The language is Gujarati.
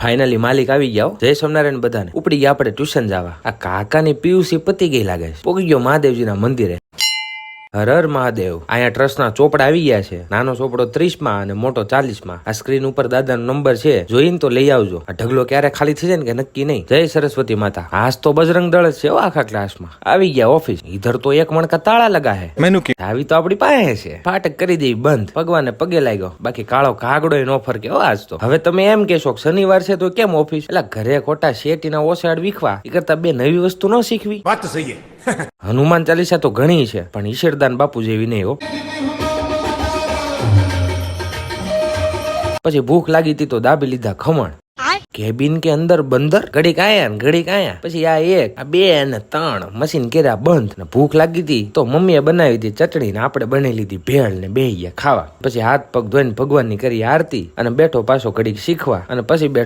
ફાઇનલી માલિક આવી ગયા. જય સ્વામિનારાયણ બધાને. ઉપડી ગયા આપણે ટ્યુશન જવા. આ કાકાની પીયુસી પતી ગઈ લાગે છે. પોગી ગયો મહાદેવજીના મંદિરે. હર હર મહાદેવ. અહીંયા ટ્રસ્ટના ચોપડા આવી ગયા છે. નાનો ચોપડો 30 માં અને મોટો 40 માં. આ સ્ક્રીન ઉપર દાદાનો નંબર છે, જોઈને તો લઈ આવજો. આ ઢગલો ક્યારે ખાલી થઈ જાય ને કે નક્કી નહીં. જય સરસ્વતી માતા. આજ તો બજરંગ દળ જ છે આખા ક્લાસમાં. આવી ગયા ઓફિસ. ઈધર તો એક મણકા તાળા લગા હે. આવી તો આપણી પાસે છે. ફાટક કરી દેવી બંધ. ભગવાનને પગે લાગ્યો. બાકી કાળો કાગડો નો ફરકે આજ તો. હવે તમે એમ કેશો શનિવાર છે તો કેમ ઓફિસ? એટલે ઘરે ખોટા શેટીના ઓસાડ વીખવા એ કરતા બે નવી વસ્તુ ન શીખવી? વાત તો સહી. હનુમાન ચાલીસા તો ઘણી છે, પણ ઈશરદાન બાપુ જેવી નહીં હો. પછી ભૂખ લાગી હતી તો દાબી લીધા ખમણ. કેબિન કે અંદર બંદર, ઘડીક આયા ને ઘડીક આયા. પછી આ 1 આ 2 અને 3 મશીન કર્યા બંધ. ને ભૂખ લાગી હતી તો મમ્મીએ બનાવી હતી ચટણી ને આપણે બનાવી લીધી ભેળ ને બેહી ગયા ખાવા. પછી હાથ પગ ધોઈને ભગવાનની કરી આરતી અને બેઠો પાછો ઘડીક શીખવા અને પછી બેઠો